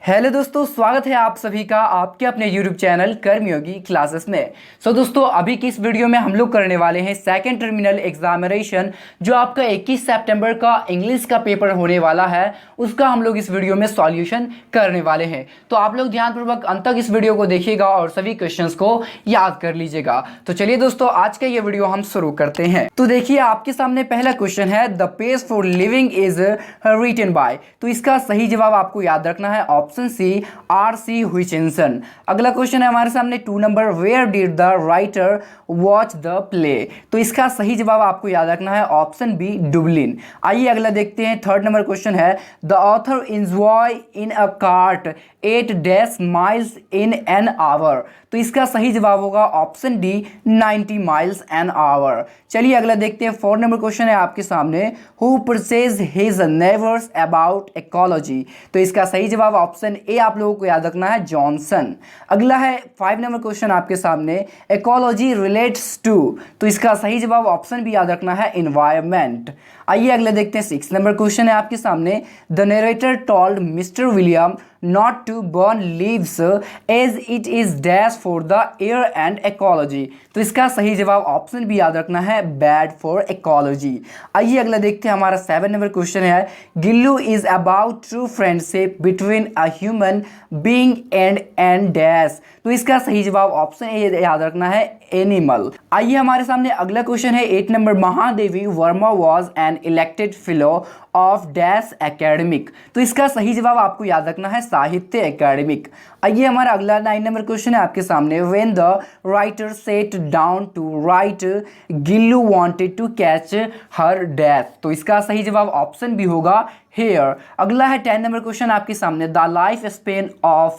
Hello दोस्तों, स्वागत है आप सभी का आपके अपने YouTube चैनल कर्मयोगी क्लासेस में। दोस्तों, अभी की इस वीडियो में हम लोग करने वाले हैं सेकंड टर्मिनल एग्जामिनेशन जो आपका 21 सितंबर का इंग्लिश का पेपर होने वाला है, उसका हम लोग इस वीडियो में सॉल्यूशन करने वाले हैं। तो आप लोग ध्यानपूर्वक अंत तक इस वीडियो को देखिएगा और सभी क्वेश्चंस को याद कर लीजिएगा। तो चलिए दोस्तों, आज का ये वीडियो हम शुरू करते हैं। तो देखिए, आपके सामने पहला क्वेश्चन है, the page for living is written by. तो इसका सही जवाब आपको याद रखना है ऑप्शन सी, आर.सी. हुइचेंसन। अगला क्वेश्चन है हमारे सामने 2 नंबर, where did the writer watch the play. तो इसका सही जवाब आपको याद रखना है ऑप्शन बी, डुबलिन। आइए अगला देखते हैं। 3rd नंबर क्वेश्चन है, the author enjoy in a cart 8 miles in an hour. तो इसका सही जवाब होगा option D, 90 miles an hour. चलिए अगला देखते हैं। 4 नंबर क्वेश्चन है आपके सामने, who purchase his नेवर्स about ecology. तो इसका सही जवाब ऑप्शन ए आप लोगों को याद रखना है, जॉनसन। अगला है 5 नंबर क्वेश्चन आपके सामने, इकोलॉजी रिलेट्स टू। तो इसका सही जवाब ऑप्शन भी याद रखना है, एनवायरमेंट। आइए अगला देखते हैं। 6 नंबर क्वेश्चन है आपके सामने, the narrator told mister William not to burn leaves as it is dash for the air and ecology। तो इसका सही जवाब ऑप्शन भी याद रखना है, बैड फॉर इकोलॉजी। आइए अगला देखते हैं। हमारा 7 नंबर क्वेश्चन है, Gillu is about true friendship between a human being and dash. तो इसका सही जवाब ऑप्शन ए याद रखना है, एनिमल। आइए हमारे सामने अगला क्वेश्चन है 8 number, Mahadevi Verma was an elected fellow of dash academic. तो इसका सही जवाब आपको याद रखना है, साहित्य एकेडमिक। आइए हमारा अगला 9 नंबर क्वेश्चन है आपके सामने, when the writer set down to write Gillu wanted to catch her dash. तो इसका सही जवाब ऑप्शन भी होगा, हेयर। अगला है 10 नंबर क्वेश्चन आपके सामने, the life span of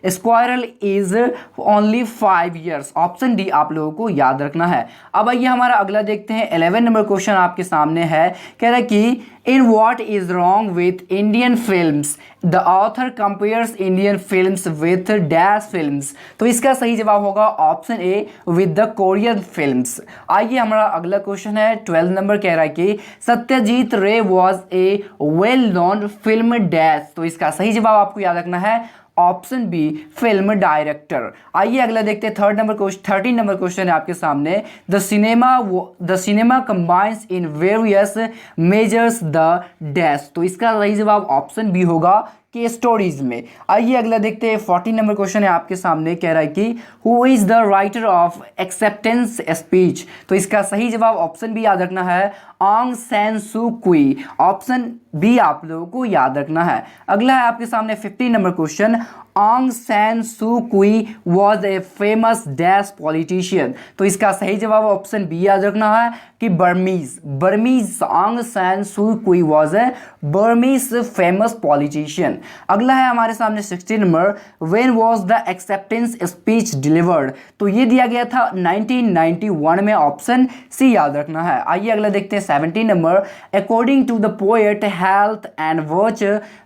squirrel is only 5 years। Option D आप लोगों को याद रखना है। अब आइए हमारा अगला देखते हैं। 11 नंबर क्वेश्चन आपके सामने है, कह रहा है कि in what is wrong with Indian films the author compares Indian films with dash films. तो इसका सही जवाब होगा option A, with the Korean films. आइए हमारा अगला क्वेश्चन है 12 नंबर, कह रहा है कि सत्यजीत रे was a well known film dash. तो इसका सही जवाब आपको याद रखना है ऑप्शन बी, फिल्म डायरेक्टर। आइए अगला देखते हैं। 13 नंबर क्वेश्चन है आपके सामने, the cinema combines in various measures the dash. तो इसका सही जवाब ऑप्शन बी होगा, के स्टोरीज में। आइए अगला देखते हैं। 14 नंबर क्वेश्चन है आपके सामने, कह रहा है कि who is the writer of acceptance speech. तो इसका सही जवाब ऑप्शन बी याद रखना है, आंग सैन सू क्वी। ऑप्शन बी आप लोगों को याद रखना है। अगला है आपके सामने 15 नंबर क्वेश्चन, आंग सैन सू क्वी was a famous dash politician. तो इसका सही जवाब ऑप्शन बी याद रखना है कि बर्मीज। आंग सैन सू क्वी was a Burmese famous politician. अगला है हमारे सामने 16 number, when was the acceptance speech delivered. तो ये दिया गया था 1991 में, ऑप्शन सी याद रखना है। आइए अगला देखते हैं 17 number, according to the poet health and virtue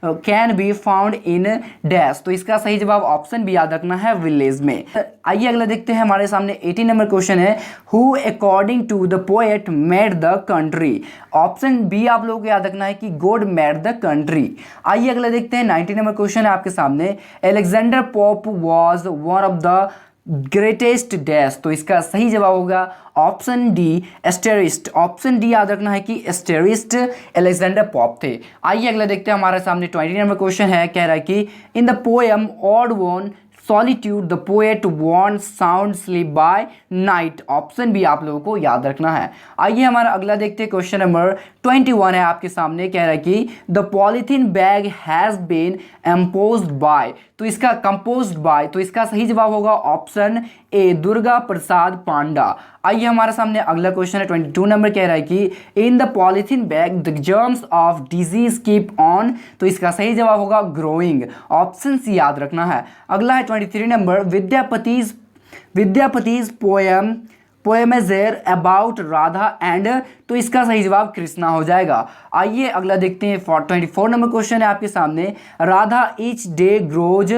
can be found in dash. तो इसका सही जवाब ऑप्शन भी याद रखना है, विलेज में। आइए अगला देखते हैं। हमारे सामने 18 नंबर क्वेश्चन है, who according to the poet made the country. Option B आप लोगों को याद रखना है कि गॉड मेड द कंट्री। आइए अगला देखते हैं। 19 नंबर क्वेश्चन है आपके सामने, Alexander pope was one of the greatest dash. तो इसका सही जवाब होगा ऑप्शन डी, एस्टेरिस्ट। ऑप्शन डी याद रखना है कि एस्टेरिस्ट अलेक्जेंडर पॉप थे। आइए अगला देखते हैं। हमारे सामने 20 नंबर क्वेश्चन है, कह रहा है कि in the poem odd one solitude the poet want sound sleep by night. Option भी आप लोगों को याद रखना है। आइए हमारा अगला देखते हैं। क्वेश्चन नंबर 21 है आपके सामने, कह रहा है कि the polythene bag has been imposed by. तो इसका कंपोज्ड बाय, तो इसका सही जवाब होगा ऑप्शन ए, दुर्गा प्रसाद पांडा। आइए हमारे सामने अगला क्वेश्चन है 22 नंबर, कह रहा है कि in the polythene bag the germs of disease keep on. तो इसका सही जवाब होगा ग्रोइंग। ऑप्शन सी याद रखना है। अगला है 23 number, Vidyapati's पोएमेजेर about Radha and. तो इसका सही जवाब कृष्णा हो जाएगा। आइए अगला देखते हैं। 24 नंबर क्वेश्चन है आपके सामने, Radha each day grows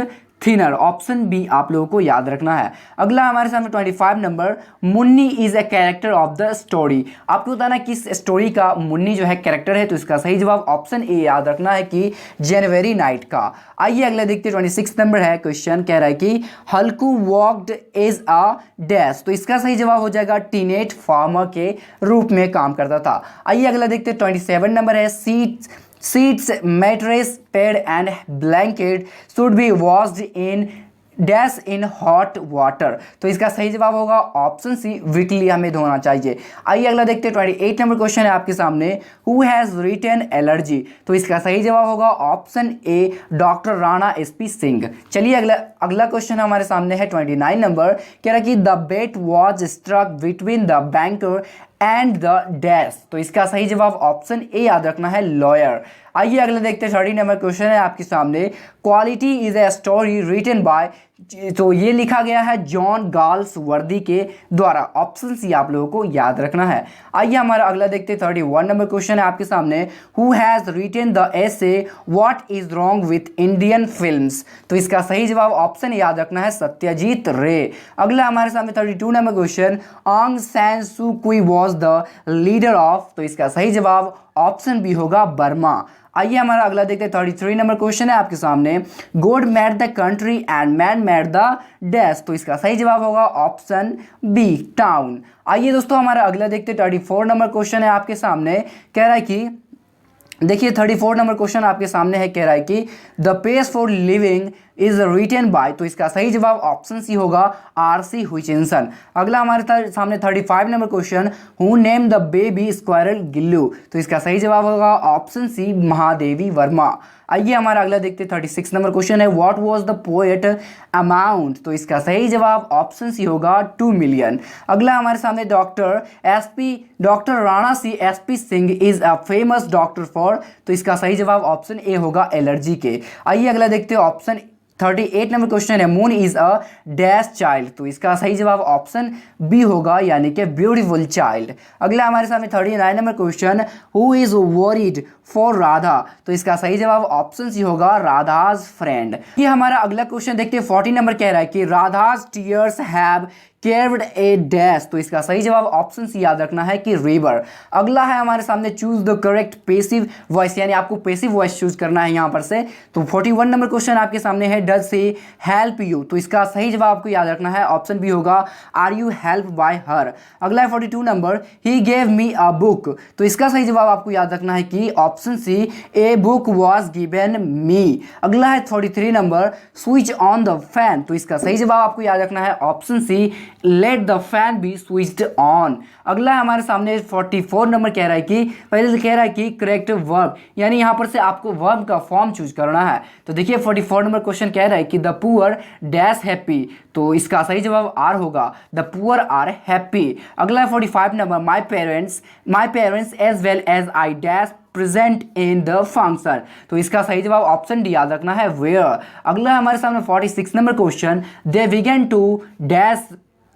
thinner, option B आप लोगों को याद रखना है। अगला हमारे सामने 25 number, Munni is a character of the story. आपको बताना किस स्टोरी का मुन्नी जो है कैरेक्टर है, तो इसका सही जवाब ऑप्शन ए याद रखना है कि जनवरी नाइट का। आइए अगला देखते हैं 26 नंबर है, क्वेश्चन कह रहा है कि हल्कू वॉक्ड एज अ डैश, तो इसका सही जवाब हो जाएगा टीनेज फार्मर के रूप में काम करता था। आइए अगला देखते हैं 27 नंबर है, seats mattress bed and blanket should be washed in dash in hot water, तो इसका सही जवाब होगा ऑप्शन सी वीकली हमें धोना चाहिए। आइए अगला देखते हैं 28 नंबर क्वेश्चन है आपके सामने, हु हैज़ रिटन एलर्जी, तो इसका सही जवाब होगा option A doctor Rana SP Singh. चलिए अगला क्वेश्चन हमारे सामने है 29 नंबर, कह रहा है कि the bet was struck between the banker and the dash, तो इसका सही जवाब ऑप्शन ए याद रखना है लॉयर। आइए अगले देखते हैं 30 नंबर क्वेश्चन है आपके सामने, quality is a story written by, तो ये लिखा गया है जॉन गाल्स वर्दी के द्वारा, ऑप्शन सी आप लोगों को याद रखना है। आइए हमारा अगला देखते हैं 31 नंबर क्वेश्चन है आपके सामने, who has written the essay what is wrong with Indian films, तो इसका सही जवाब ऑप्शन याद रखना है सत्यजीत रे। अगला हमारे सामने 32 नंबर क्वेश्चन, आंग सैन सू कुई वॉज द लीडर ऑफ, तो इसका सही जवाब ऑप्शन बी होगा बर्मा। आइए हमारा अगला देखते हैं 33 नंबर क्वेश्चन है आपके सामने, God made the country and man made the dash, तो इसका सही जवाब होगा ऑप्शन बी टाउन। आइए दोस्तों हमारा अगला देखते हैं 34 नंबर क्वेश्चन है आपके सामने, कह रहा है कि देखिए 34 नंबर क्वेश्चन आपके सामने है, कह रहा है कि the pace for living is written by, तो इसका सही जवाब ऑप्शन सी होगा आरसी हुचिनसन। अगला हमारे सामने 35 number question, who name the baby squirrel Gillu, तो इसका सही जवाब होगा ऑप्शन सी महादेवी वर्मा। आइए हमारा अगला देखते हैं 36 नंबर क्वेश्चन है, what was the poet amount, तो इसका सही जवाब ऑप्शन सी होगा 2 मिलियन। अगला हमारे सामने doctor Rana C SP Singh is a famous doctor for, तो इसका सही जवाब ऑप्शन ए होगा एलर्जी के। आइए अगला देखते हैं ऑप्शन 38 नंबर क्वेश्चन है, moon is a dash child, तो इसका सही जवाब ऑप्शन बी होगा यानी कि ब्यूटीफुल चाइल्ड। अगला हमारे सामने 39 number question, who is worried for Radha, तो इसका सही जवाब ऑप्शन सी होगा राधाज फ्रेंड। ये हमारा अगला क्वेश्चन देखते हैं 40 नंबर कह रहा है कि Radha's tears have carved a dash, तो इसका सही जवाब ऑप्शन सी याद रखना है कि रिवर। अगला है हमारे सामने choose the correct passive voice, यानी आपको पेसिव वॉइस चूज करना है यहाँ पर से। तो 41 नंबर क्वेश्चन आपके सामने है, डज सी हेल्प यू, तो इसका सही जवाब आपको याद रखना है ऑप्शन बी होगा are you help by her. अगला है 42 नंबर, he gave me a book, तो इसका सही जवाब आपको याद रखना है कि option C a book was given me. अगला है 43 नंबर, स्विच ऑन द फैन, तो इसका सही जवाब आपको याद रखना है option C let the fan be switched on. अगला है हमारे सामने 44 नंबर कह रहा है कि पहले से कह रहा है कि करेक्ट वर्ब, यानी यहाँ पर से आपको वर्ब का फॉर्म चूज करना है। तो देखिए 44 नंबर क्वेश्चन कह रहा है कि द पुअर डैश हैप्पी, तो इसका सही जवाब आर होगा, द पुअर आर हैप्पी। अगला है 45 नंबर, my parents as well as I dash present in the function, तो इसका सही जवाब ऑप्शन डी याद रखना है वेयर। अगला है हमारे सामने 46 नंबर question, they began to dash,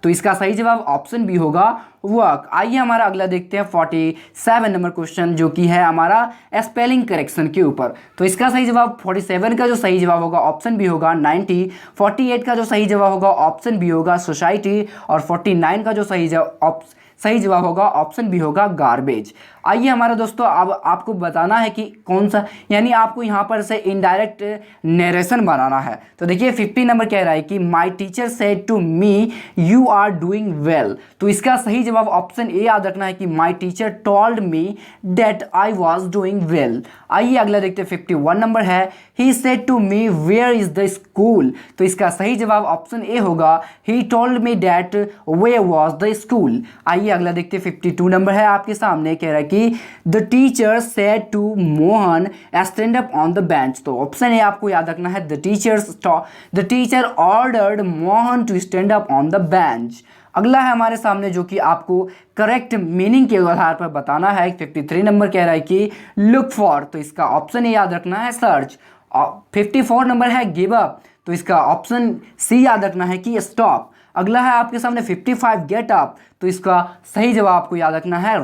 तो इसका सही जवाब ऑप्शन बी होगा वर्क। आइए हमारा अगला देखते हैं 47 नंबर क्वेश्चन, जो कि है हमारा स्पेलिंग करेक्शन के ऊपर। तो इसका सही जवाब 47 का जो सही जवाब होगा ऑप्शन बी होगा 90, 48 का जो सही जवाब होगा ऑप्शन बी होगा सोसाइटी, और 49 का जो सही जवाब होगा ऑप्शन बी होगा गार्बेज। आइए हमारा दोस्तों अब आपको बताना है कि कौन सा, यानी आपको यहाँ पर से इनडायरेक्ट नरेशन बनाना है। तो देखिए 50 नंबर कह रहा है कि my teacher said to me you are doing well, तो इसका सही जवाब ऑप्शन ए याद रखना है कि my teacher told me that I was doing well. आइए अगला देखते हैं 51 नंबर है, he said to me where is the school, तो इसका सही जवाब ऑप्शन ए होगा he told me that where was the school. आइए अगला देखते हैं 52 नंबर है आपके सामने, कह रहा है कि the teacher said to Mohan stand up on the bench, तो ऑप्शन ए आपको याद रखना है the teacher ordered Mohan to stand up on the bench. अगला है हमारे सामने जो कि आपको करेक्ट मीनिंग के आधार पर बताना है। 53 नंबर कह रहा है कि लुक फॉर, तो इसका ऑप्शन ए याद रखना है सर्च। 54 नंबर है गिव अप, तो इसका ऑप्शन सी याद रखना है कि स्टॉप। अगला है आपके सामने 55 गेट अप, तो इसका सही जवाब आपको याद रखना है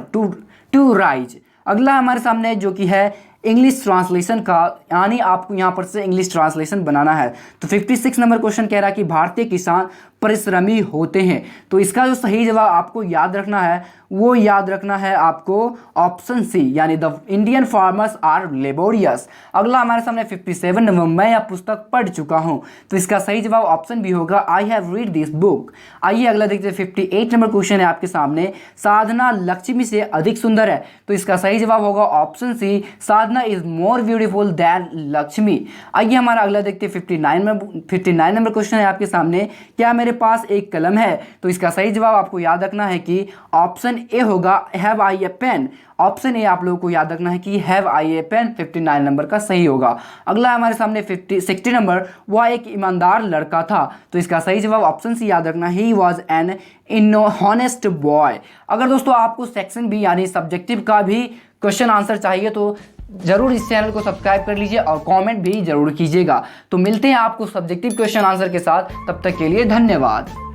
टू राइज। अगला हमारे सामने जो कि है इंग्लिश ट्रांसलेशन का, यानी आपको यहाँ पर से इंग्लिश ट्रांसलेशन बनाना है। तो 56 नंबर क्वेश्चन कह रहा है कि भारतीय किसान परिश्रमी होते हैं। तो इसका जो सही जवाब आपको याद रखना है वो याद रखना है आपको ऑप्शन सी, यानी the Indian farmers are laborious. अगला हमारे सामने 57 नंबर, मैं यह पुस्तक पढ़ चुका हूँ। तो इसका सही जवाब ऑप्शन बी होगा, I have read this book. आइए अगला देखते हैं। 58 नंबर क्वेश्चन है आपके सामने, साधना लक्ष्मी से अधिक सुंदर है। तो इसका सही जवाब होगा option C, Sadhana is more beautiful than Lakshmi. आइए हमारा अगला देखते हैं। 59 नंबर क्वेश्चन है आपके सामने, क्या मेरे पास एक कलम है। तो इसका सही जवाब आपको याद रखना है कि ऑप्शन ए होगा, have I a pen. Option A आप लोगों को याद रखना है कि हैव आई ए पेन 59 नंबर का सही होगा। अगला हमारे सामने 60 नंबर, वह एक ईमानदार लड़का था। तो इसका सही जवाब ऑप्शन सी याद रखना, he was an honest boy. अगर दोस्तों आपको सेक्शन बी यानी सब्जेक्टिव का भी क्वेश्चन आंसर चाहिए तो जरूर इस चैनल को सब्सक्राइब कर लीजिए और कमेंट भी जरूर कीजिएगा। तो मिलते हैं आपको सब्जेक्टिव क्वेश्चन आंसर के साथ, तब तक के लिए धन्यवाद।